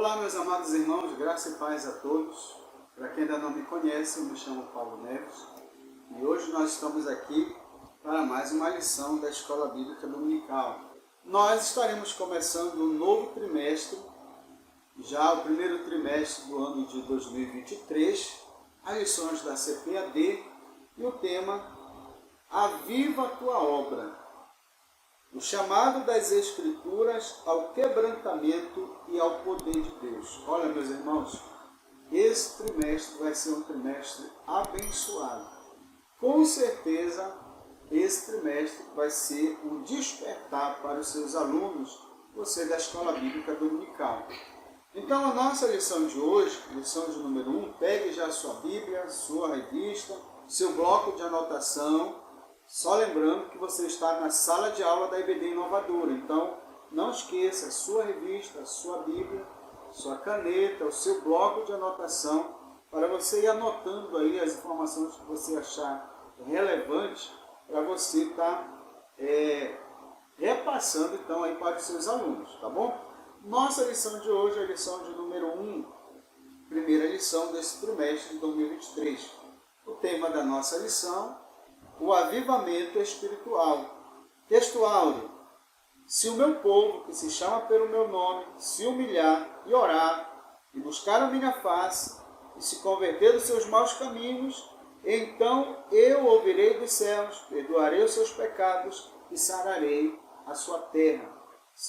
Olá, meus amados irmãos, graça e paz a todos. Para quem ainda não me conhece, eu me chamo Paulo Neves e hoje nós estamos aqui para mais uma lição da Escola Bíblica Dominical. Nós estaremos começando um novo trimestre, já o primeiro trimestre do ano de 2023, as lições da CPAD e o tema Aviva a Tua Obra. O chamado das Escrituras ao quebrantamento e ao poder de Deus. Olha, meus irmãos, esse trimestre vai ser um trimestre abençoado. Com certeza, esse trimestre vai ser um despertar para os seus alunos, você da Escola Bíblica Dominical. Então, a nossa lição de hoje, lição de número 1, pegue já a sua Bíblia, sua revista, seu bloco de anotação. Só lembrando que você está na sala de aula da IBD Inovadora. Então, não esqueça a sua revista, a sua Bíblia, sua caneta, o seu bloco de anotação, para você ir anotando aí as informações que você achar relevantes, para você estar repassando então aí para os seus alunos, tá bom? Nossa lição de hoje é a lição de número 1, primeira lição desse trimestre de 2023. O tema da nossa lição: o avivamento espiritual. Texto áureo: se o meu povo, que se chama pelo meu nome, se humilhar e orar, e buscar a minha face, e se converter dos seus maus caminhos, então eu ouvirei dos céus, perdoarei os seus pecados e sararei a sua terra.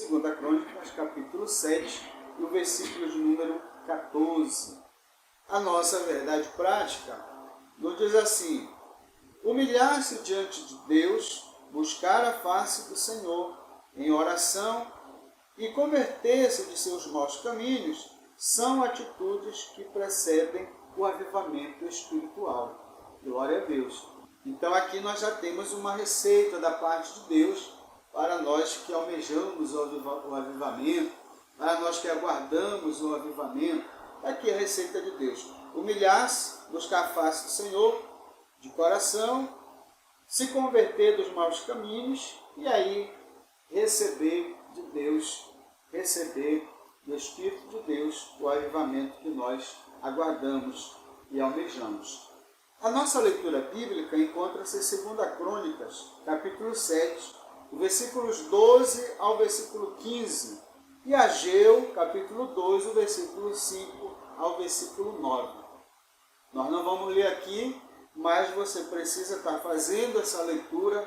2 Crônicas, capítulo 7, e o versículo de número 14. A nossa verdade prática nos diz assim: humilhar-se diante de Deus, buscar a face do Senhor em oração e converter-se de seus maus caminhos são atitudes que precedem o avivamento espiritual. Glória a Deus. Então aqui nós já temos uma receita da parte de Deus para nós que almejamos o avivamento, para nós que aguardamos o avivamento. Aqui a receita de Deus: humilhar-se, buscar a face do Senhor de coração, se converter dos maus caminhos e aí receber de Deus, receber do Espírito de Deus o avivamento que nós aguardamos e almejamos. A nossa leitura bíblica encontra-se em 2 Crônicas, capítulo 7, versículos 12 ao versículo 15, e Ageu, capítulo 2, o versículo 5 ao versículo 9. Nós não vamos ler aqui, mas você precisa estar fazendo essa leitura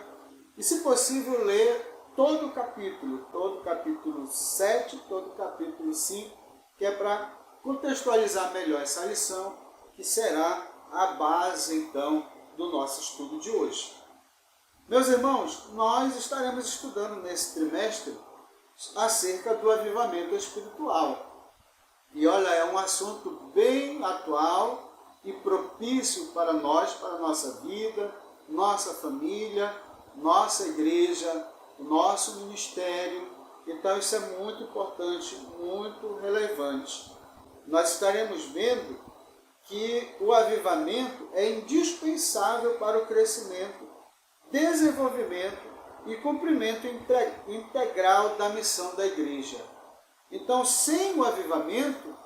e, se possível, ler todo o capítulo 7, todo o capítulo 5, que é para contextualizar melhor essa lição, que será a base, então, do nosso estudo de hoje. Meus irmãos, nós estaremos estudando nesse trimestre acerca do avivamento espiritual. E olha, é um assunto bem atual e propício para nós, para a nossa vida, nossa família, nossa igreja, o nosso ministério. Então isso é muito importante, muito relevante. Nós estaremos vendo que o avivamento é indispensável para o crescimento, desenvolvimento e cumprimento integral da missão da igreja. Então, sem o avivamento,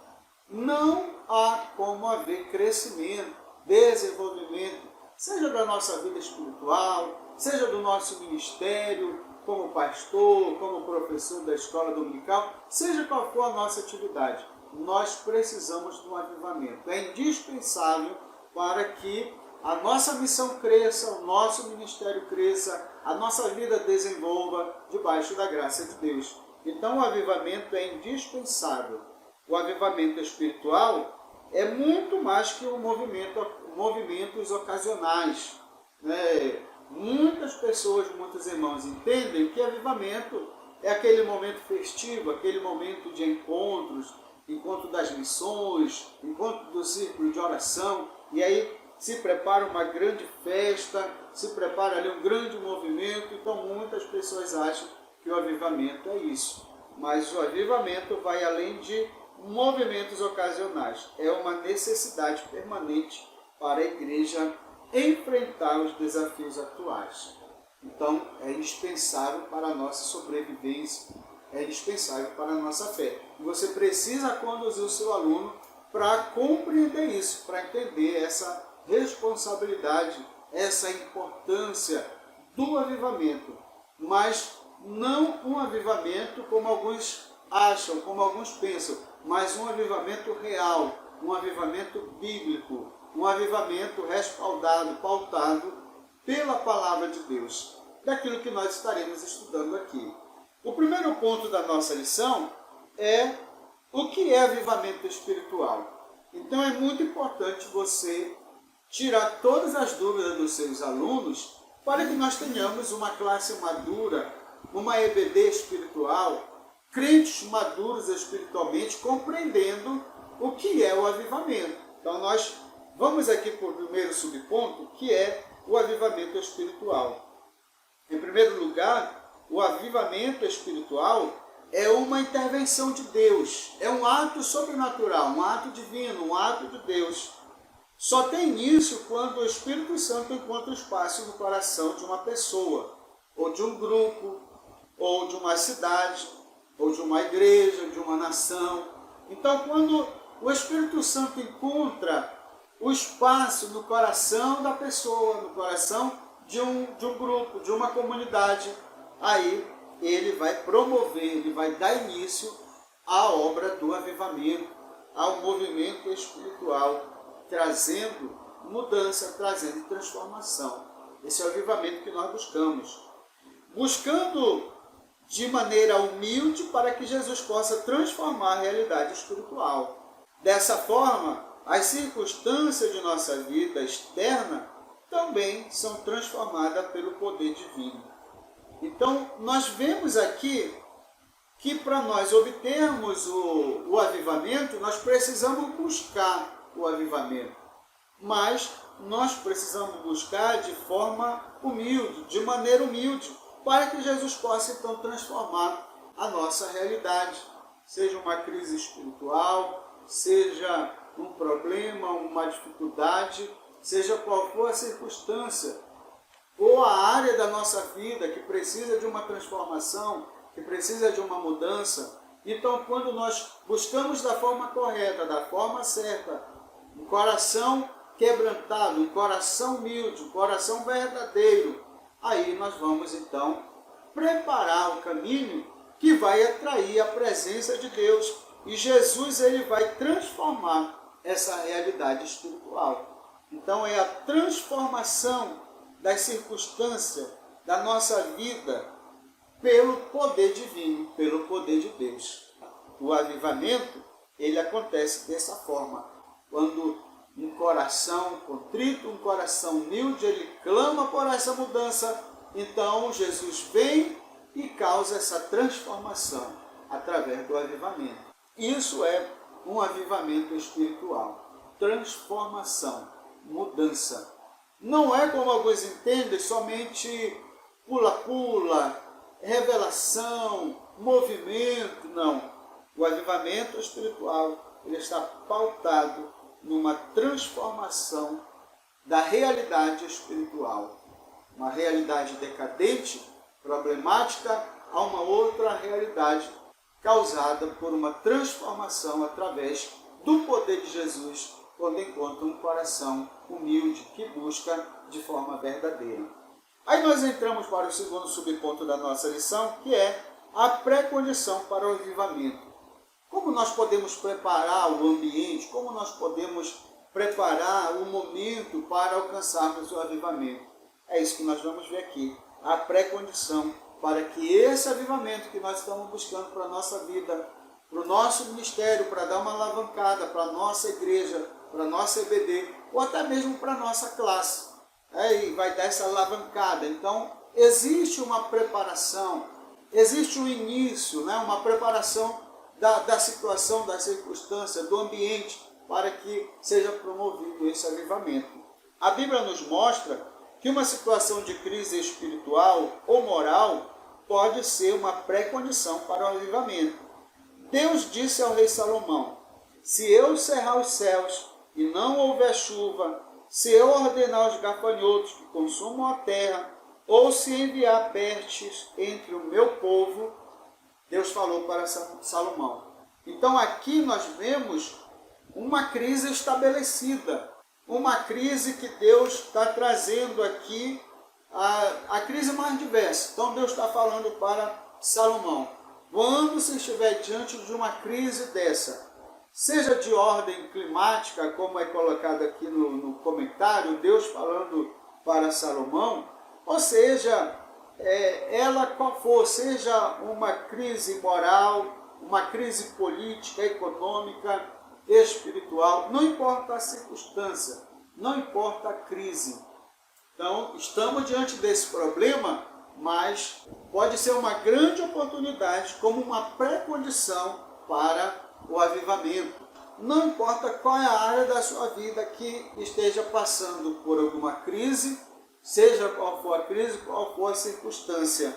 não há como haver crescimento, desenvolvimento, seja da nossa vida espiritual, seja do nosso ministério, como pastor, como professor da escola dominical, seja qual for a nossa atividade. Nós precisamos de um avivamento. É indispensável para que a nossa missão cresça, o nosso ministério cresça, a nossa vida desenvolva debaixo da graça de Deus. Então, o avivamento é indispensável. O avivamento espiritual é muito mais que movimentos ocasionais, né? Muitas pessoas, muitos irmãos entendem que avivamento é aquele momento festivo, aquele momento de encontro das missões, encontro do círculo de oração, e aí se prepara uma grande festa, se prepara ali um grande movimento. Então muitas pessoas acham que o avivamento é isso. Mas o avivamento vai além de movimentos ocasionais. É uma necessidade permanente para a igreja enfrentar os desafios atuais. Então, é indispensável para a nossa sobrevivência, é indispensável para a nossa fé. E você precisa conduzir o seu aluno para compreender isso, para entender essa responsabilidade, essa importância do avivamento. Mas não um avivamento como alguns acham, como alguns pensam, mas um avivamento real, um avivamento bíblico, um avivamento respaldado, pautado pela palavra de Deus, daquilo que nós estaremos estudando aqui. O primeiro ponto da nossa lição é o que é avivamento espiritual. Então é muito importante você tirar todas as dúvidas dos seus alunos para que nós tenhamos uma classe madura, uma EBD espiritual, crentes maduros espiritualmente, compreendendo o que é o avivamento. Então nós vamos aqui para o primeiro subponto, que é o avivamento espiritual. Em primeiro lugar, o avivamento espiritual é uma intervenção de Deus, é um ato sobrenatural, um ato divino, um ato de Deus. Só tem início quando o Espírito Santo encontra espaço no coração de uma pessoa, ou de um grupo, ou de uma cidade, ou de uma igreja, de uma nação. Então, quando o Espírito Santo encontra o espaço no coração da pessoa, no coração de um grupo, de uma comunidade, aí ele vai promover, ele vai dar início à obra do avivamento, ao movimento espiritual, trazendo mudança, trazendo transformação. Esse é o avivamento que nós buscamos. Buscando de maneira humilde para que Jesus possa transformar a realidade espiritual. Dessa forma, as circunstâncias de nossa vida externa também são transformadas pelo poder divino. Então, nós vemos aqui que para nós obtermos o avivamento, nós precisamos buscar o avivamento. Mas nós precisamos buscar de forma humilde, de maneira humilde, para que Jesus possa então transformar a nossa realidade. Seja uma crise espiritual, seja um problema, uma dificuldade, seja qual for a circunstância, ou a área da nossa vida que precisa de uma transformação, que precisa de uma mudança. Então, quando nós buscamos da forma correta, da forma certa, um coração quebrantado, um coração humilde, um coração verdadeiro, aí nós vamos então preparar o caminho que vai atrair a presença de Deus. E Jesus ele vai transformar essa realidade espiritual. Então é a transformação das circunstâncias da nossa vida pelo poder divino, pelo poder de Deus. O avivamento, ele acontece dessa forma. Quando um coração contrito, um coração humilde, ele clama por essa mudança, então Jesus vem e causa essa transformação através do avivamento. Isso é um avivamento espiritual. Transformação, mudança. Não é como alguns entendem, somente pula-pula, revelação, movimento, não. O avivamento espiritual ele está pautado numa transformação da realidade espiritual. Uma realidade decadente, problemática, a uma outra realidade causada por uma transformação através do poder de Jesus, quando encontra um coração humilde que busca de forma verdadeira. Aí nós entramos para o segundo subponto da nossa lição, que é a pré-condição para o avivamento. Como nós podemos preparar o ambiente, como nós podemos preparar o momento para alcançarmos o avivamento? É isso que nós vamos ver aqui, a pré-condição para que esse avivamento que nós estamos buscando para a nossa vida, para o nosso ministério, para dar uma alavancada para a nossa igreja, para a nossa EBD, ou até mesmo para a nossa classe. E vai dar essa alavancada. Então, existe uma preparação, existe um início, uma preparação da situação, da circunstância, do ambiente, para que seja promovido esse avivamento. A Bíblia nos mostra que uma situação de crise espiritual ou moral pode ser uma pré-condição para o avivamento. Deus disse ao rei Salomão: se eu cerrar os céus e não houver chuva, se eu ordenar os gafanhotos que consumam a terra, ou se enviar pestes entre o meu povo, Deus falou para Salomão. Então aqui nós vemos uma crise estabelecida, uma crise que Deus está trazendo aqui, a crise mais diversa. Então Deus está falando para Salomão, quando você estiver diante de uma crise dessa, seja de ordem climática, como é colocado aqui no comentário, Deus falando para Salomão, ou seja, ela qual for, seja uma crise moral, uma crise política, econômica, espiritual, não importa a circunstância, não importa a crise. Então, estamos diante desse problema, mas pode ser uma grande oportunidade como uma pré-condição para o avivamento. Não importa qual é a área da sua vida que esteja passando por alguma crise, seja qual for a crise, qual for a circunstância,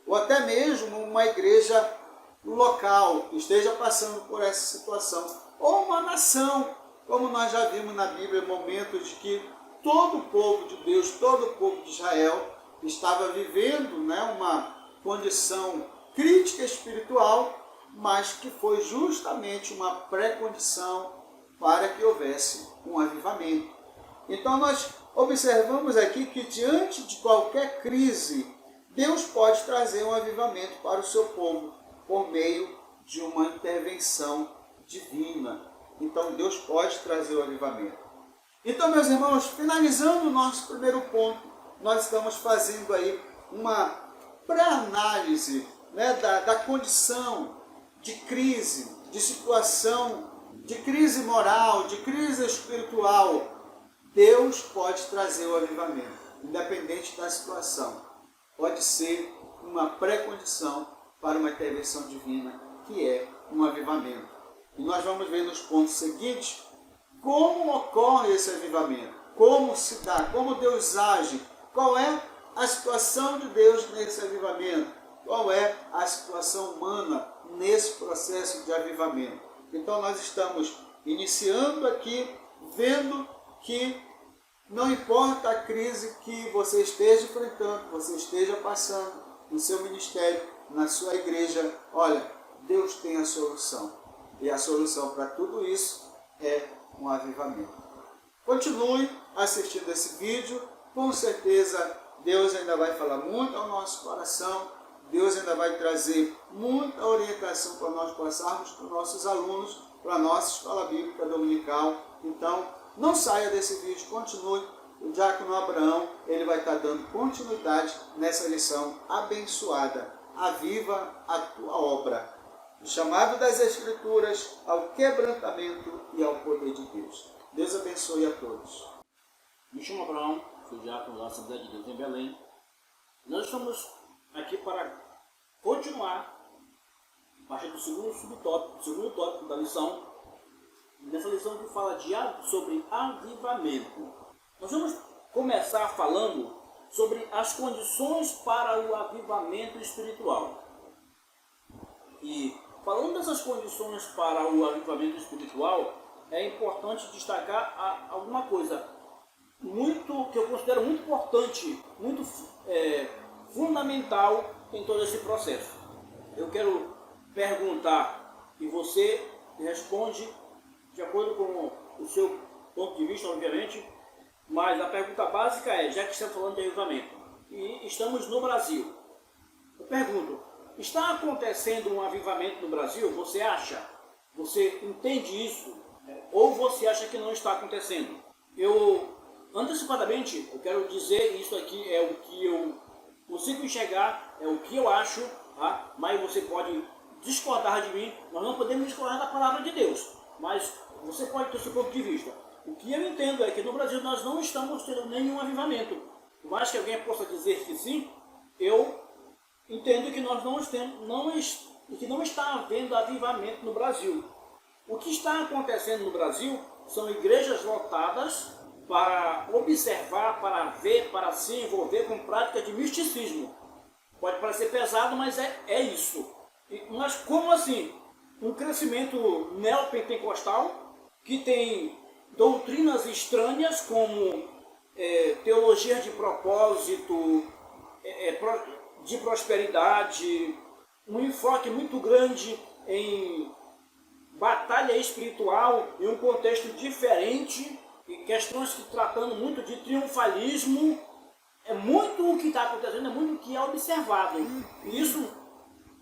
ou até mesmo uma igreja local que esteja passando por essa situação, ou uma nação, como nós já vimos na Bíblia, momentos de que todo o povo de Deus, todo o povo de Israel estava vivendo, uma condição crítica espiritual, mas que foi justamente uma pré-condição para que houvesse um avivamento. Então nós observamos aqui que diante de qualquer crise, Deus pode trazer um avivamento para o seu povo por meio de uma intervenção divina. Então Deus pode trazer o avivamento. Então, meus irmãos, finalizando o nosso primeiro ponto, nós estamos fazendo aí uma pré-análise da condição de crise, de situação, de crise moral, de crise espiritual. Deus pode trazer o avivamento, independente da situação. Pode ser uma pré-condição para uma intervenção divina, que é um avivamento. E nós vamos ver nos pontos seguintes como ocorre esse avivamento, como se dá, como Deus age, qual é a situação de Deus nesse avivamento, qual é a situação humana nesse processo de avivamento. Então nós estamos iniciando aqui, vendo que não importa a crise que você esteja enfrentando, você esteja passando no seu ministério, na sua igreja, olha, Deus tem a solução. E a solução para tudo isso é um avivamento. Continue assistindo esse vídeo, com certeza Deus ainda vai falar muito ao nosso coração, Deus ainda vai trazer muita orientação para nós passarmos para os nossos alunos, para a nossa escola bíblica dominical. Então, não saia desse vídeo, continue. O diácono Abraão, ele vai estar dando continuidade nessa lição abençoada. Aviva a tua obra. O chamado das Escrituras ao quebrantamento e ao poder de Deus. Deus abençoe a todos. Me chamo Abraão, sou diácono da Assembleia de Deus em Belém. Nós estamos aqui para continuar a partir do segundo tópico da lição, nessa lição que fala sobre avivamento. Nós vamos começar falando sobre as condições para o avivamento espiritual. E falando dessas condições para o avivamento espiritual, é importante destacar alguma coisa que eu considero muito importante, muito fundamental em todo esse processo. Eu quero perguntar e você responde de acordo com o seu ponto de vista, obviamente, mas a pergunta básica é, já que estamos falando de avivamento e estamos no Brasil, eu pergunto, está acontecendo um avivamento no Brasil? Você acha? Você entende isso? Ou você acha que não está acontecendo? Antecipadamente, eu quero dizer, isso aqui é o que eu consigo enxergar, é o que eu acho, tá? Mas você pode discordar de mim, nós não podemos discordar da palavra de Deus, mas você pode ter seu ponto de vista. O que eu entendo é que no Brasil nós não estamos tendo nenhum avivamento. Por mais que alguém possa dizer que sim, eu entendo que nós não está havendo avivamento no Brasil. O que está acontecendo no Brasil são igrejas lotadas para observar, para ver, para se envolver com práticas de misticismo. Pode parecer pesado, mas é isso. Mas como assim? Um crescimento neopentecostal que tem doutrinas estranhas como teologia de propósito, de prosperidade, um enfoque muito grande em batalha espiritual, em um contexto diferente, e questões que tratando muito de triunfalismo. É muito o que está acontecendo, é muito o que é observado. E isso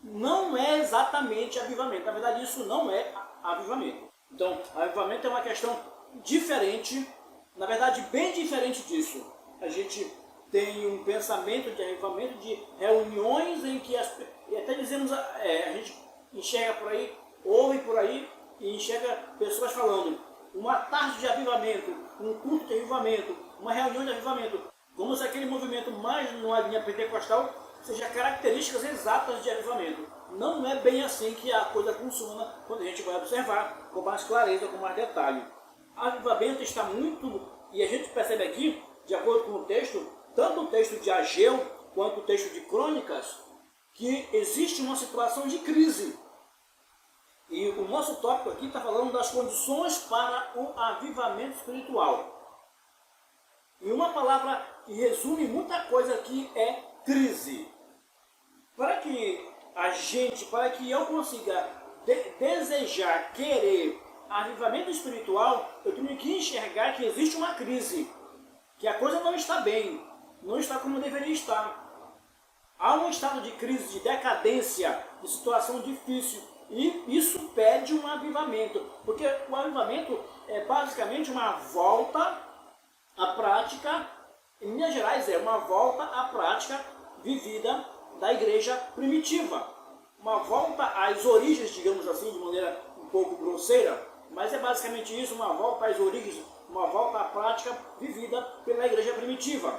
não é exatamente avivamento. Na verdade, isso não é avivamento. Então, avivamento é uma questão diferente, na verdade, bem diferente disso. A gente tem um pensamento de avivamento, de reuniões em que, e até dizemos, a gente enxerga por aí, ouve por aí, e enxerga pessoas falando uma tarde de avivamento, um culto de avivamento, uma reunião de avivamento, como se aquele movimento mais numa linha pentecostal seja características exatas de avivamento. Não é bem assim que a coisa funciona quando a gente vai observar com mais clareza, com mais detalhe. Avivamento está muito, e a gente percebe aqui, de acordo com o texto, tanto o texto de Ageu quanto o texto de Crônicas, que existe uma situação de crise. E o nosso tópico aqui está falando das condições para o avivamento espiritual. E uma palavra que resume muita coisa aqui é crise. Para que eu consiga desejar, querer avivamento espiritual, eu tenho que enxergar que existe uma crise, que a coisa não está bem, não está como deveria estar. Há um estado de crise, de decadência, de situação difícil, e isso pede um avivamento, porque o avivamento é basicamente uma volta à prática, em Minas Gerais é uma volta à prática vivida da igreja primitiva. Uma volta às origens, digamos assim, de maneira um pouco grosseira, mas é basicamente isso, uma volta às origens, uma volta à prática vivida pela igreja primitiva.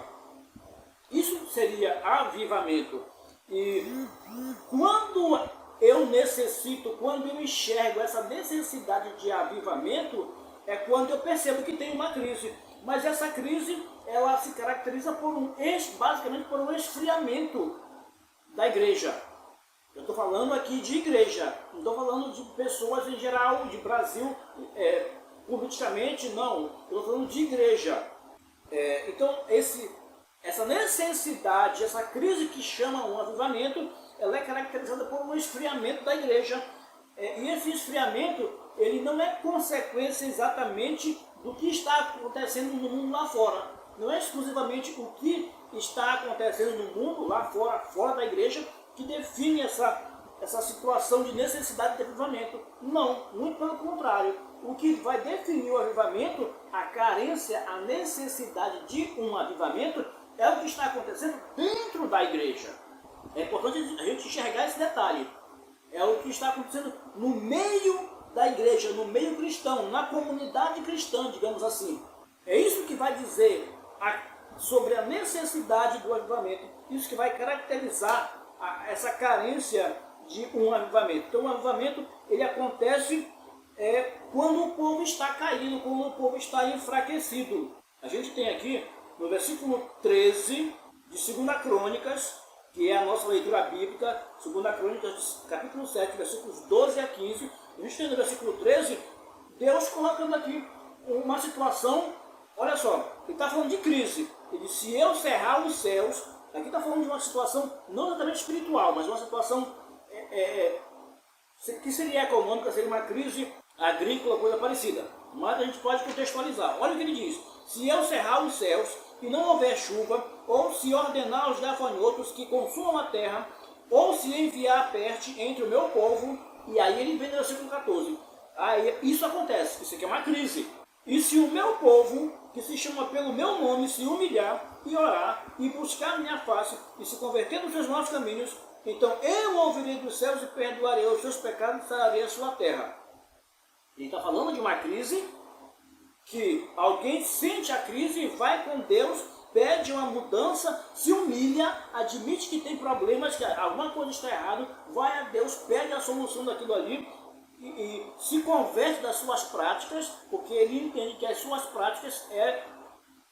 Isso seria avivamento. E quando quando eu enxergo essa necessidade de avivamento, é quando eu percebo que tem uma crise. Mas essa crise, ela se caracteriza basicamente por um esfriamento da igreja. Eu estou falando aqui de igreja, não estou falando de pessoas em geral, de Brasil, politicamente, não. Eu estou falando de igreja. Então, essa necessidade, essa crise que chama um avivamento, ela é caracterizada por um esfriamento da igreja. E esse esfriamento, ele não é consequência exatamente do que está acontecendo no mundo lá fora. Não é exclusivamente o que está acontecendo no mundo lá fora, fora da igreja, que define essa situação de necessidade de avivamento. Não, muito pelo contrário. O que vai definir o avivamento, a carência, a necessidade de um avivamento, é o que está acontecendo dentro da igreja. É importante a gente enxergar esse detalhe. É o que está acontecendo no meio da igreja, no meio cristão, na comunidade cristã, digamos assim. É isso que vai dizer sobre a necessidade do avivamento. Isso que vai caracterizar essa carência de um avivamento. Então o avivamento, ele acontece quando o povo está caído, quando o povo está enfraquecido. A gente tem aqui no versículo 13 de 2 Crônicas, que é a nossa leitura bíblica, 2 Crônicas, capítulo 7, versículos 12 a 15, a gente tem no versículo 13, Deus colocando aqui uma situação, olha só, ele está falando de crise. Ele diz, se eu cerrar os céus, aqui está falando de uma situação não exatamente espiritual, mas uma situação que seria econômica, seria uma crise agrícola, coisa parecida. Mas a gente pode contextualizar. Olha o que ele diz, se eu cerrar os céus e não houver chuva, ou se ordenar aos gafanhotos que consumam a terra, ou se enviar a peste entre o meu povo, e aí ele vem no versículo 14. Aí isso acontece, isso aqui é uma crise. E se o meu povo, que se chama pelo meu nome, se humilhar e orar, e buscar a minha face, e se converter nos seus maus caminhos, então eu ouvirei dos céus e perdoarei os seus pecados e sararei a sua terra. Ele está falando de uma crise, que alguém sente a crise, vai com Deus, pede uma mudança, se humilha, admite que tem problemas, que alguma coisa está errada, vai a Deus, pede a solução daquilo ali e se converte das suas práticas, porque ele entende que as suas práticas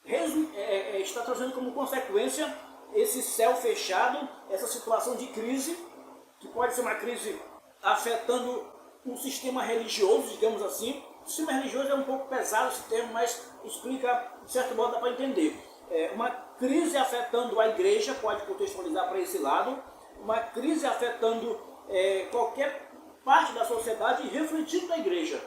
está trazendo como consequência esse céu fechado, essa situação de crise, que pode ser uma crise afetando um sistema religioso, digamos assim. O sistema religioso é um pouco pesado esse termo, mas explica, de certo modo, dá para entender. Uma crise afetando a igreja, pode contextualizar para esse lado, uma crise afetando qualquer parte da sociedade refletindo na igreja.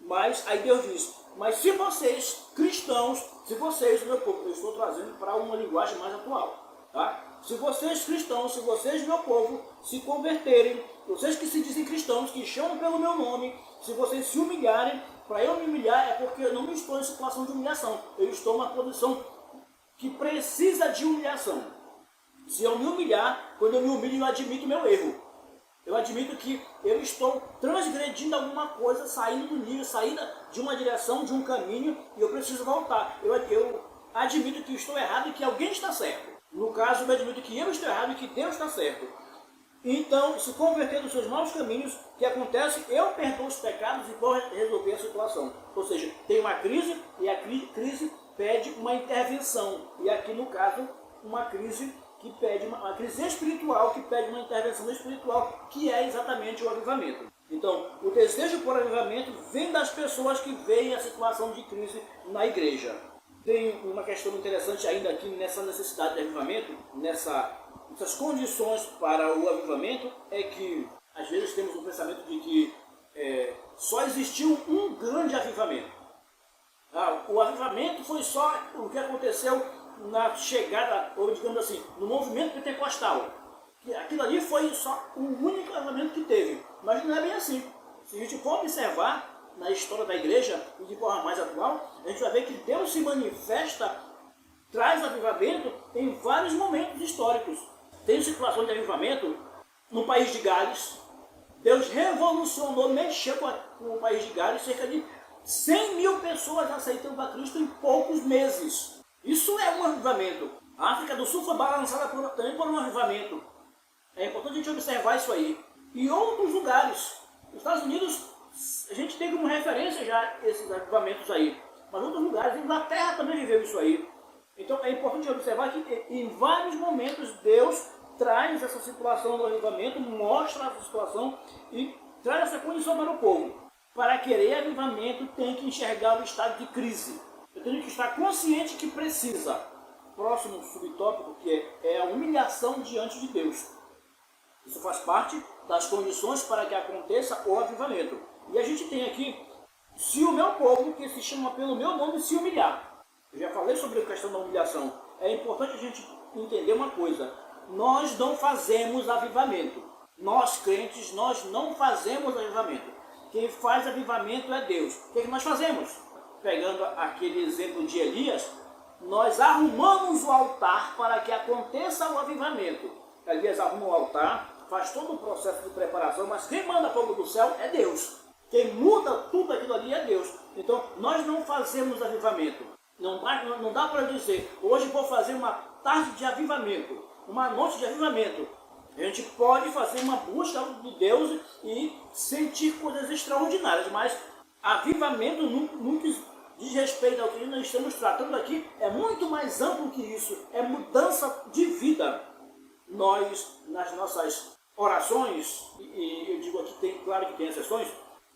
Mas aí Deus diz, mas se vocês, cristãos, se vocês, meu povo, eu estou trazendo para uma linguagem mais atual, tá? Se vocês cristãos, se vocês, meu povo, se converterem, vocês que se dizem cristãos, que chamam pelo meu nome, se vocês se humilharem, para eu me humilhar é porque eu não estou em situação de humilhação, eu estou numa posição que precisa de humilhação. Se eu me humilhar, quando eu me humilho, eu admito meu erro. Eu admito que eu estou transgredindo alguma coisa, saindo do nível, saindo de uma direção, de um caminho, e eu preciso voltar. Eu admito que estou errado e que alguém está certo. No caso, eu admito que eu estou errado e que Deus está certo. Então, se converter dos seus maus caminhos, o que acontece? Eu perdoo os pecados e vou resolver a situação. Ou seja, tem uma crise e a crise pede uma intervenção. E aqui, no caso, uma crise que pede uma crise espiritual, que pede uma intervenção espiritual, que é exatamente o avivamento. Então, o desejo por avivamento vem das pessoas que veem a situação de crise na igreja. Tem uma questão interessante ainda aqui nessa necessidade de avivamento, nessas condições para o avivamento, é que às vezes temos o pensamento de que só existiu um grande avivamento. O avivamento foi só o que aconteceu na chegada, ou digamos assim, no movimento pentecostal. Aquilo ali foi só o único avivamento que teve. Mas não é bem assim. Se a gente for observar na história da igreja, e de forma mais atual, a gente vai ver que Deus se manifesta, traz avivamento em vários momentos históricos. Tem situação de avivamento no país de Gales. Deus revolucionou, mexeu com o país de Gales, cerca de 100 mil pessoas aceitando a Cristo em poucos meses. Isso é um avivamento. A África do Sul foi balançada também por um avivamento. É importante a gente observar isso aí. E outros lugares. Os Estados Unidos, a gente tem como referência já esses avivamentos aí. Mas outros lugares, a Inglaterra também viveu isso aí. Então é importante observar que em vários momentos Deus traz essa situação do avivamento, mostra essa situação e traz essa condição para o povo. Para querer avivamento tem que enxergar o estado de crise. Eu tenho que estar consciente que precisa. Próximo subtópico, que é a humilhação diante de Deus. Isso faz parte das condições para que aconteça o avivamento. E a gente tem aqui, se o meu povo, que se chama pelo meu nome, se humilhar. Eu já falei sobre a questão da humilhação. É importante a gente entender uma coisa. Nós não fazemos avivamento. Nós, crentes, nós não fazemos avivamento. Quem faz avivamento é Deus. O que é que nós fazemos? Pegando aquele exemplo de Elias, nós arrumamos o altar para que aconteça o avivamento. Elias arruma o altar, faz todo o processo de preparação, mas quem manda fogo do céu é Deus. Quem muda tudo aquilo ali é Deus. Então, nós não fazemos avivamento. Não dá para dizer, hoje vou fazer uma tarde de avivamento, uma noite de avivamento. A gente pode fazer uma busca de Deus e sentir coisas extraordinárias, mas avivamento nunca diz respeito ao que nós estamos tratando aqui, é muito mais amplo que isso, é mudança de vida. Nós, nas nossas orações, e eu digo aqui, claro que tem exceções,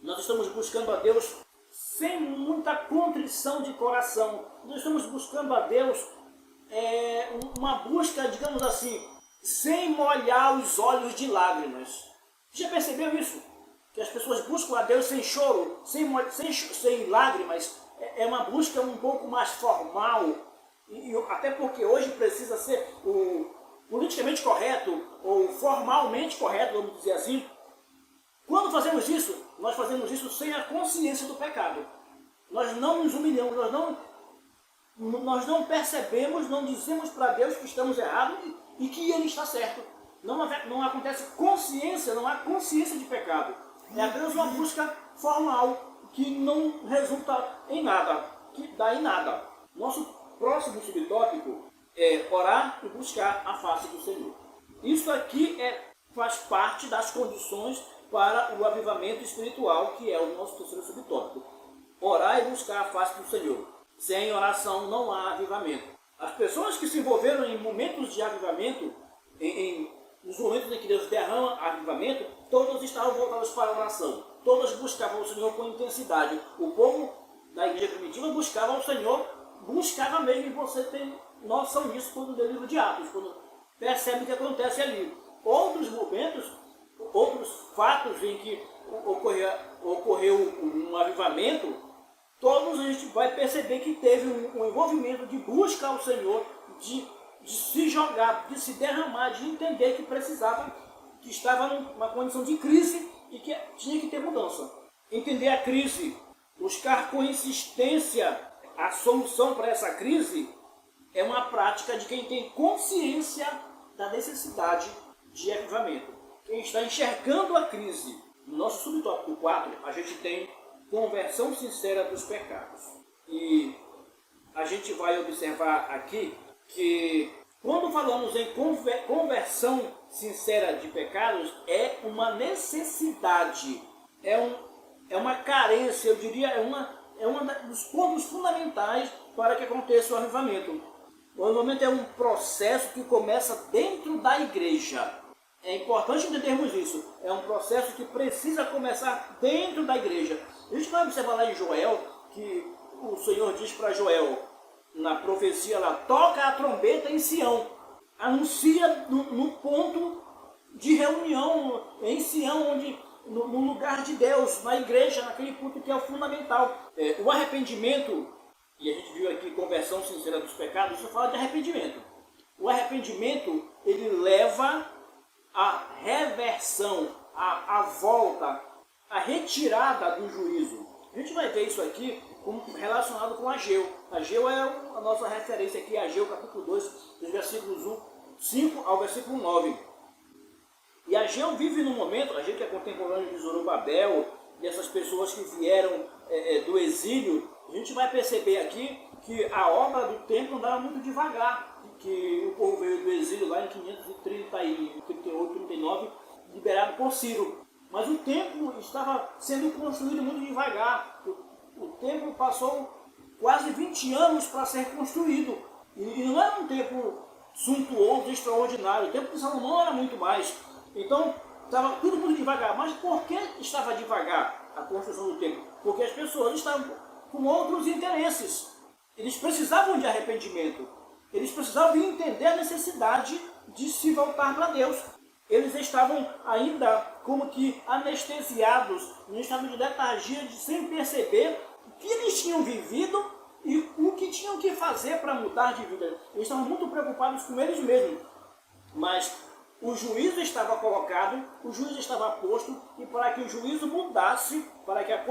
nós estamos buscando a Deus sem muita contrição de coração. Nós estamos buscando a Deus uma busca, digamos assim, sem molhar os olhos de lágrimas. Já percebeu isso? Que as pessoas buscam a Deus sem choro, sem lágrimas. É uma busca um pouco mais formal. Até porque hoje precisa ser o politicamente correto, ou formalmente correto, vamos dizer assim. Quando fazemos isso, nós fazemos isso sem a consciência do pecado. Nós não nos humilhamos, nós não percebemos, não dizemos para Deus que estamos errados e que Ele está certo. Não acontece consciência, não há consciência de pecado. É apenas uma busca formal que não resulta em nada, que dá em nada. Nosso próximo subtópico é orar e buscar a face do Senhor. Isso aqui faz parte das condições para o avivamento espiritual, que é o nosso terceiro subtópico. Orar e buscar a face do Senhor. Sem oração não há avivamento. As pessoas que se envolveram em momentos de avivamento, nos momentos em que Deus derrama avivamento, todas estavam voltadas para a oração. Todas buscavam o Senhor com intensidade. O povo da igreja primitiva buscava o Senhor, buscava mesmo, e você tem noção disso quando lê o livro de Atos, quando percebe o que acontece ali. Outros momentos, outros fatos em que ocorreu um avivamento, todos a gente vai perceber que teve um envolvimento de busca ao Senhor, de se jogar, de se derramar, de entender que precisava, que estava numa condição de crise e que tinha que ter mudança. Entender a crise, buscar com insistência a solução para essa crise, é uma prática de quem tem consciência da necessidade de avivamento. Quem está enxergando a crise. No nosso subtópico 4, a gente tem conversão sincera dos pecados. E a gente vai observar aqui que quando falamos em conversão sincera de pecados, é uma necessidade, é uma carência, eu diria, é um dos pontos fundamentais para que aconteça o avivamento. O avivamento é um processo que começa dentro da igreja. É importante entendermos isso. É um processo que precisa começar dentro da igreja. A gente vai observar lá em Joel, que o Senhor diz para Joel, na profecia lá, toca a trombeta em Sião. Anuncia no ponto de reunião em Sião, onde, no lugar de Deus, na igreja, naquele ponto que é o fundamental. O arrependimento, e a gente viu aqui conversão sincera dos pecados, isso fala de arrependimento. O arrependimento, ele leva a reversão, a volta, a retirada do juízo. A gente vai ver isso aqui relacionado com Ageu. Ageu é a nossa referência aqui, Ageu capítulo 2, dos versículos 5 ao versículo 9. E Ageu vive num momento, Ageu que é contemporâneo de Zorobabel, dessas pessoas que vieram do exílio, a gente vai perceber aqui que a obra do templo andava muito devagar, que o povo veio do exílio lá em 538, 39, liberado por Ciro. Mas o templo estava sendo construído muito devagar. O templo passou quase 20 anos para ser construído. E não era um templo suntuoso, extraordinário. O templo de Salomão era muito mais. Então, estava tudo muito devagar. Mas por que estava devagar a construção do templo? Porque as pessoas estavam com outros interesses. Eles precisavam de arrependimento. Eles precisavam entender a necessidade de se voltar para Deus. Eles estavam ainda como que anestesiados, num estado de letargia, sem perceber o que eles tinham vivido e o que tinham que fazer para mudar de vida. Eles estavam muito preocupados com eles mesmos. Mas o juízo estava colocado, o juízo estava posto, e para que o juízo mudasse, para que a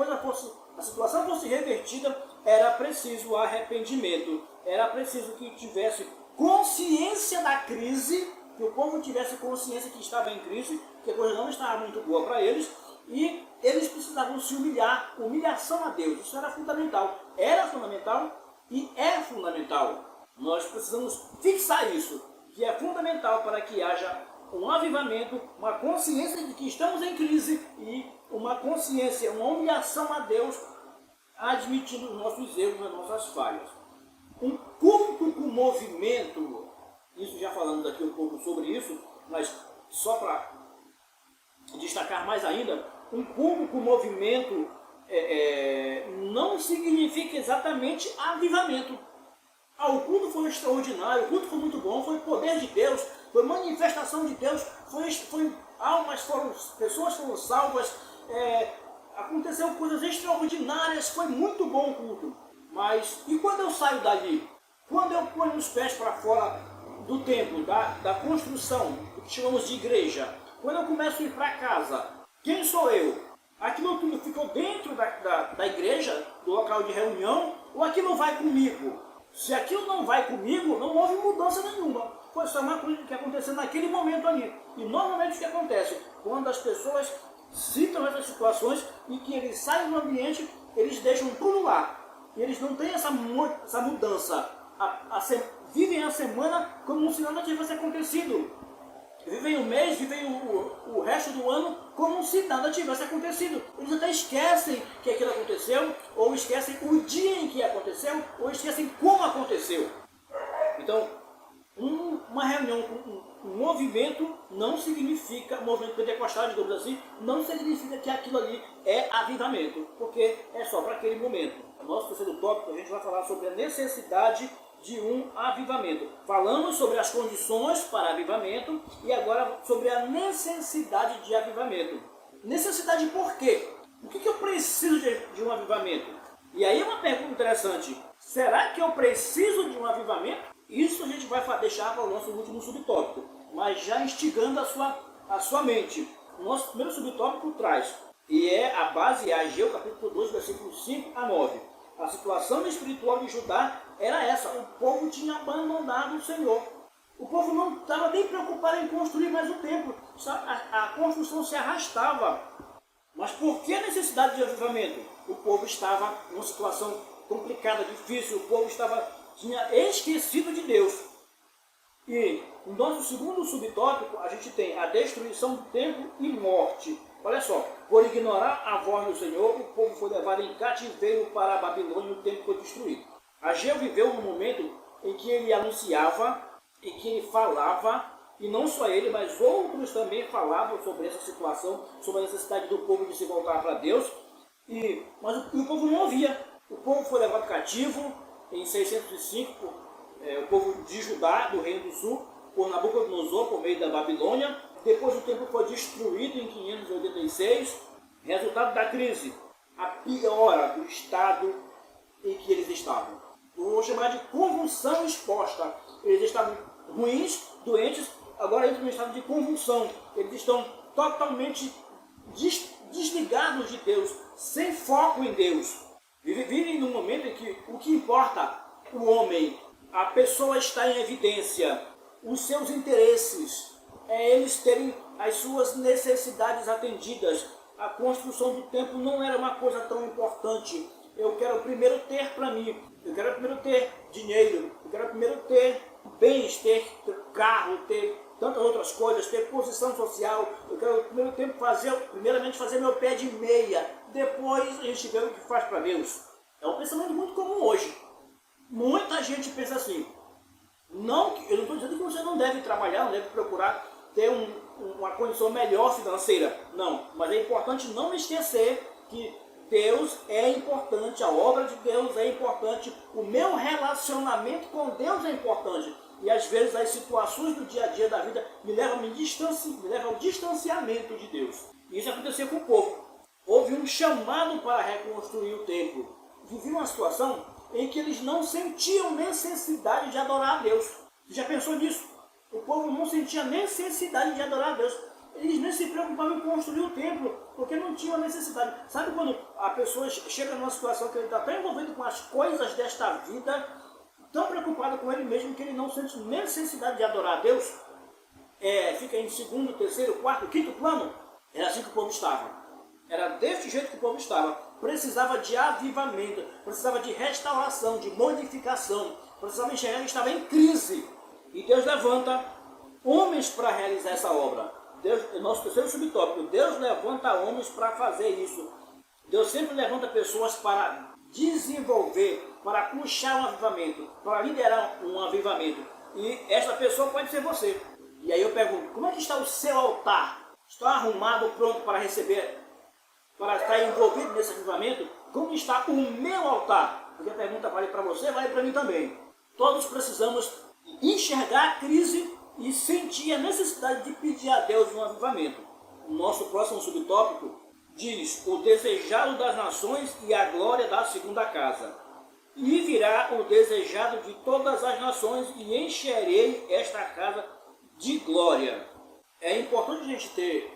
situação fosse revertida, era preciso arrependimento. Era preciso que tivesse consciência da crise, que o povo tivesse consciência que estava em crise, que a coisa não estava muito boa para eles, e eles precisavam se humilhar, humilhação a Deus. Isso era fundamental e é fundamental. Nós precisamos fixar isso, que é fundamental para que haja um avivamento, uma consciência de que estamos em crise e uma consciência, uma humilhação a Deus, admitindo os nossos erros, as nossas falhas. Um culto com movimento, isso já falamos aqui um pouco sobre isso, mas só para destacar mais ainda, um culto com movimento não significa exatamente avivamento. O culto foi extraordinário, o culto foi muito bom, foi poder de Deus, foi manifestação de Deus, pessoas foram salvas, aconteceu coisas extraordinárias, foi muito bom o culto. Mas, e quando eu saio dali? Quando eu ponho os pés para fora do templo, da construção, do que chamamos de igreja, quando eu começo a ir para casa, quem sou eu? Aquilo tudo ficou dentro da igreja, do local de reunião, ou aquilo vai comigo? Se aquilo não vai comigo, não houve mudança nenhuma. Foi só uma coisa que aconteceu naquele momento ali. E normalmente o que acontece? Quando as pessoas citam essas situações e que eles saem do ambiente, eles deixam tudo lá. E eles não têm essa mudança. Vivem a semana como se nada tivesse acontecido. Vivem o mês, vivem o resto do ano como se nada tivesse acontecido. Eles até esquecem que aquilo aconteceu, ou esquecem o dia em que aconteceu, ou esquecem como aconteceu. Então, uma reunião com um movimento não significa, movimento pentecostal, digamos assim, não significa que aquilo ali é avivamento, porque é só para aquele momento. No nosso terceiro tópico, a gente vai falar sobre a necessidade de um avivamento. Falamos sobre as condições para avivamento e agora sobre a necessidade de avivamento. Necessidade por quê? O que eu preciso de um avivamento? E aí uma pergunta interessante. Será que eu preciso de um avivamento? Isso a gente vai deixar para o nosso último subtópico, mas já instigando a sua mente. O nosso primeiro subtópico traz, e é a base, é Ageu, capítulo 2, versículos 5 a 9. A situação espiritual de Judá era essa: o povo tinha abandonado o Senhor. O povo não estava nem preocupado em construir mais o templo. A construção se arrastava. Mas por que a necessidade de avivamento? O povo estava numa situação complicada, difícil. O povo tinha esquecido de Deus. E no nosso segundo subtópico, a gente tem a destruição do templo e morte. Olha só, por ignorar a voz do Senhor, o povo foi levado em cativeiro para a Babilônia e o templo foi destruído. Ageu viveu um momento em que ele anunciava, em que ele falava, e não só ele, mas outros também falavam sobre essa situação, sobre a necessidade do povo de se voltar para Deus, mas o povo não ouvia. O povo foi levado cativo em 605, o povo de Judá, do Reino do Sul, por Nabucodonosor, por meio da Babilônia. Depois o templo foi destruído em 586, resultado da crise, a piora do estado em que eles estavam. Eu vou chamar de convulsão exposta. Eles estavam ruins, doentes, agora entram em estado de convulsão. Eles estão totalmente desligados de Deus, sem foco em Deus. Vivem num momento em que o que importa, o homem, a pessoa está em evidência, os seus interesses, eles terem as suas necessidades atendidas. A construção do templo não era uma coisa tão importante. Eu quero primeiro ter para mim, eu quero primeiro ter dinheiro, eu quero primeiro ter bens, ter carro, ter tantas outras coisas, ter posição social. Eu quero primeiramente fazer meu pé de meia, depois a gente vê o que faz para Deus. É um pensamento muito comum hoje. Muita gente pensa assim. Não, eu não estou dizendo que você não deve trabalhar, não deve procurar ter uma condição melhor financeira. Não, mas é importante não esquecer que Deus é importante, a obra de Deus é importante, o meu relacionamento com Deus é importante. E às vezes as situações do dia a dia da vida me levam ao distanciamento de Deus. E isso aconteceu com o povo. Houve um chamado para reconstruir o templo. Viviam uma situação em que eles não sentiam necessidade de adorar a Deus. Você já pensou nisso? O povo não sentia necessidade de adorar a Deus. Eles nem se preocupavam em construir o templo, porque não tinham necessidade. Sabe quando a pessoa chega numa situação que ele está tão envolvido com as coisas desta vida, tão preocupado com ele mesmo, que ele não sente necessidade de adorar a Deus? Fica em segundo, terceiro, quarto, quinto plano. Era assim que o povo estava. Era desse jeito que o povo estava. Precisava de avivamento, precisava de restauração, de modificação. Precisava enxergar que estava em crise. E Deus levanta homens para realizar essa obra. Nosso terceiro subtópico, Deus levanta homens para fazer isso. Deus sempre levanta pessoas para desenvolver, para puxar um avivamento, para liderar um avivamento. E esta pessoa pode ser você. E aí eu pergunto, como é que está o seu altar? Está arrumado, pronto para receber, para estar envolvido nesse avivamento? Como está o meu altar? Porque a pergunta vale para você, vale para mim também. Todos precisamos enxergar a crise e sentir a necessidade de pedir a Deus um avivamento. O nosso próximo subtópico diz: o desejado das nações e a glória da segunda casa. E virá o desejado de todas as nações e encherei esta casa de glória. É importante a gente ter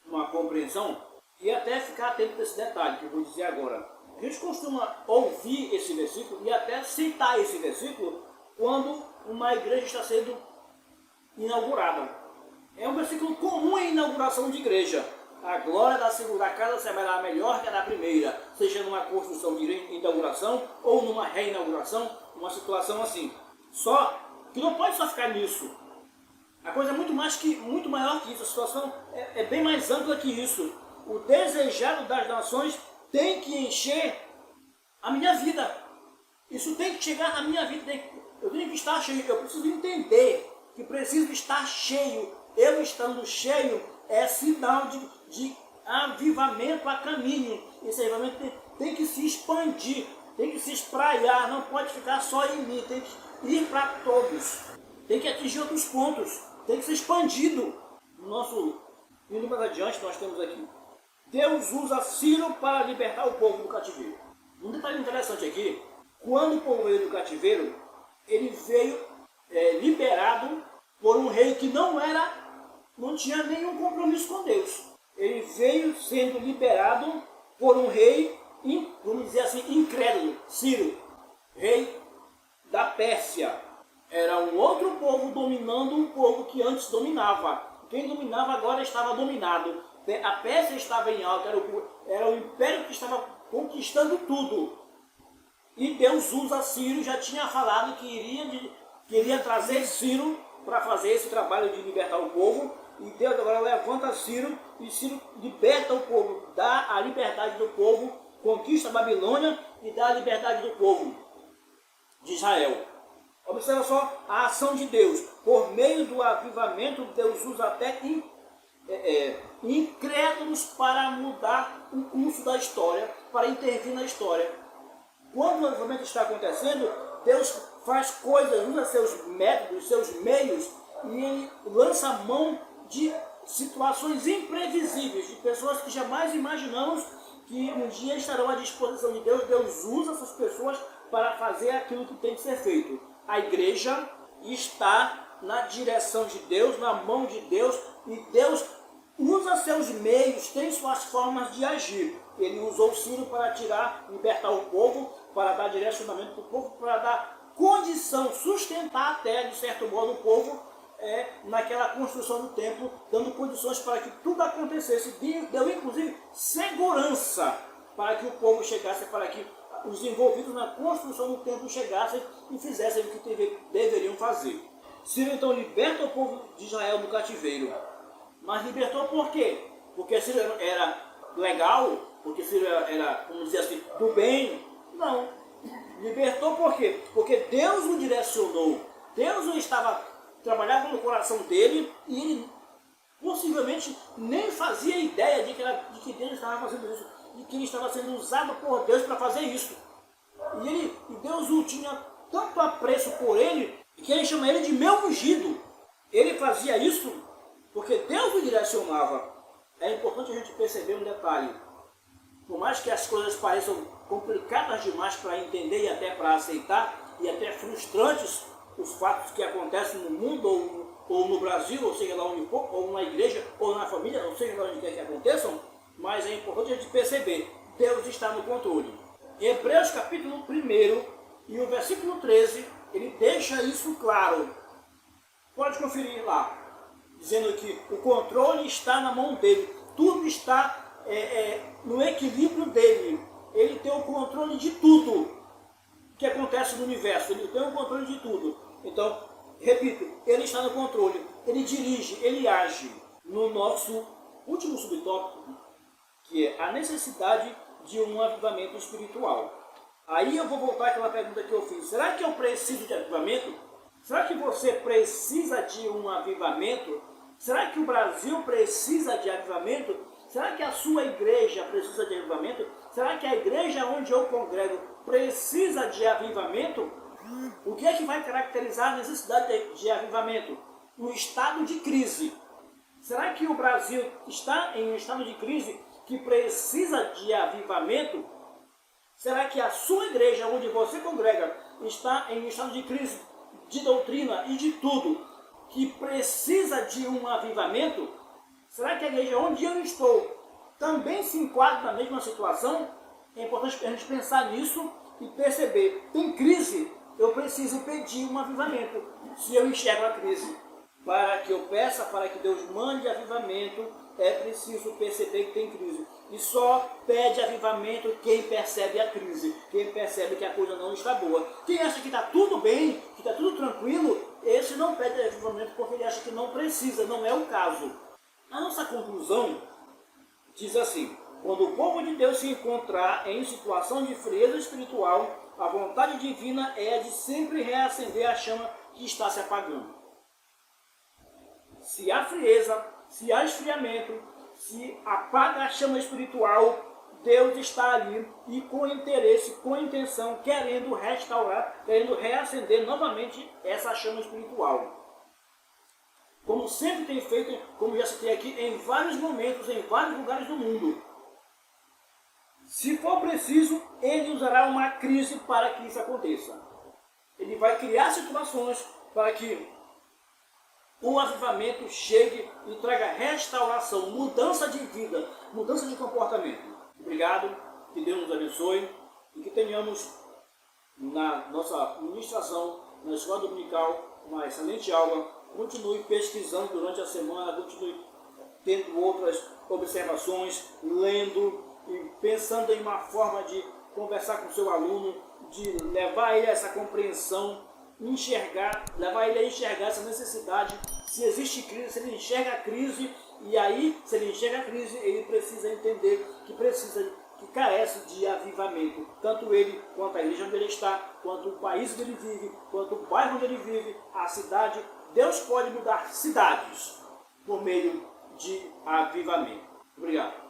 uma compreensão e até ficar atento nesse detalhe que eu vou dizer agora. A gente costuma ouvir esse versículo e até citar esse versículo quando uma igreja está sendo inaugurada. É um versículo comum em inauguração de igreja. A glória da segunda casa será melhor que a da primeira, seja numa construção de inauguração ou numa reinauguração, uma situação assim. Só que não pode só ficar nisso. A coisa é muito maior que isso. A situação é bem mais ampla que isso. O desejado das nações tem que encher a minha vida. Isso tem que chegar à minha vida. Eu tenho que estar cheio. Eu preciso entender que preciso estar cheio. Eu estando cheio é sinal de avivamento a caminho. Esse avivamento tem que se expandir. tem que se espraiar, não pode ficar só em mim, tem que ir para todos, tem que atingir outros pontos, tem que ser expandido. No nosso indo mais adiante, nós temos aqui: Deus usa Ciro para libertar o povo do cativeiro. Um detalhe interessante aqui: quando o povo veio do cativeiro, ele veio liberado por um rei que não tinha nenhum compromisso com Deus. Ele veio sendo liberado por um rei, vamos dizer assim, incrédulo, Ciro, rei da Pérsia. Era um outro povo dominando um povo que antes dominava. Quem dominava agora estava dominado. A Pérsia estava em alta, era o império que estava conquistando tudo. E Deus usa Ciro, já tinha falado que iria trazer Ciro para fazer esse trabalho de libertar o povo. E Deus agora levanta Ciro, e Ciro liberta o povo, dá a liberdade do povo, conquista a Babilônia e dá a liberdade do povo de Israel. Observa só a ação de Deus. Por meio do avivamento, Deus usa até incrédulos para mudar o curso da história, para intervir na história. Quando o avivamento está acontecendo, Deus faz coisas, usa seus métodos, seus meios, e ele lança a mão de situações imprevisíveis, de pessoas que jamais imaginamos que um dia estarão à disposição de Deus. Deus usa essas pessoas para fazer aquilo que tem que ser feito. A igreja está na direção de Deus, na mão de Deus, e Deus usa seus meios, tem suas formas de agir. Ele usou Ciro para libertar o povo, para dar direcionamento para o povo, para dar condição, sustentar até, de certo modo, o povo naquela construção do templo, dando condições para que tudo acontecesse. Deu inclusive segurança para que o povo chegasse, para que os envolvidos na construção do templo chegassem e fizessem o que deveriam fazer. Ciro então liberta o povo de Israel do cativeiro. Mas libertou por quê? Porque Ciro era legal? Porque Ciro era, vamos dizer assim, do bem? Não. Libertou por quê? Porque Deus o direcionou. Deus o estava trabalhando no coração dele, e ele possivelmente nem fazia ideia de que Deus estava fazendo isso, de que ele estava sendo usado por Deus para fazer isso. E Deus o tinha tanto apreço por ele, que ele chama ele de meu ungido. Ele fazia isso porque Deus o direcionava. É importante a gente perceber um detalhe: por mais que as coisas pareçam complicadas demais para entender e até para aceitar, e até frustrantes os fatos que acontecem no mundo ou no Brasil, ou seja lá onde for, ou na igreja, ou na família, ou seja lá onde quer que aconteçam, mas é importante a gente perceber: Deus está no controle. Em Hebreus capítulo 1 e o versículo 13, ele deixa isso claro. Pode conferir lá, dizendo que o controle está na mão dele, tudo está no equilíbrio dele. Ele tem o controle de tudo que acontece no universo, ele tem o controle de tudo. Então, repito, ele está no controle, ele dirige, ele age. No nosso último subtópico, que é a necessidade de um avivamento espiritual. Aí eu vou voltar àquela pergunta que eu fiz: será que eu preciso de avivamento? Será que você precisa de um avivamento? Será que o Brasil precisa de avivamento? Será que a sua igreja precisa de avivamento? Será que a igreja onde eu congrego precisa de avivamento? O que é que vai caracterizar a necessidade de avivamento? Um estado de crise. Será que o Brasil está em um estado de crise que precisa de avivamento? Será que a sua igreja onde você congrega está em um estado de crise de doutrina e de tudo, que precisa de um avivamento? Será que a igreja onde eu estou também se enquadra na mesma situação? É importante a gente pensar nisso e perceber: tem crise, eu preciso pedir um avivamento. Se eu enxergo a crise, para que eu peça, para que Deus mande avivamento, é preciso perceber que tem crise. E só pede avivamento quem percebe a crise, quem percebe que a coisa não está boa. Quem acha que está tudo bem, que está tudo tranquilo, esse não pede avivamento porque ele acha que não precisa, não é o caso. A nossa conclusão diz assim: quando o povo de Deus se encontrar em situação de frieza espiritual, a vontade divina é a de sempre reacender a chama que está se apagando. Se há frieza, se há esfriamento, se apaga a chama espiritual, Deus está ali e com interesse, com intenção, querendo restaurar, querendo reacender novamente essa chama espiritual. Como sempre tem feito, como já citei aqui, em vários momentos, em vários lugares do mundo. Se for preciso, ele usará uma crise para que isso aconteça. Ele vai criar situações para que o avivamento chegue e traga restauração, mudança de vida, mudança de comportamento. Obrigado, que Deus nos abençoe e que tenhamos na nossa ministração, na escola dominical, uma excelente aula. Continue pesquisando durante a semana, continue tendo outras observações, lendo e pensando em uma forma de conversar com o seu aluno, de levar ele a essa compreensão, levar ele a enxergar essa necessidade. Se existe crise, se ele enxerga a crise, e aí, se ele enxerga a crise, ele precisa entender que carece de avivamento. Tanto ele, quanto a igreja onde ele está, quanto o país onde ele vive, quanto o bairro onde ele vive, a cidade. Deus pode mudar cidades por meio de avivamento. Obrigado.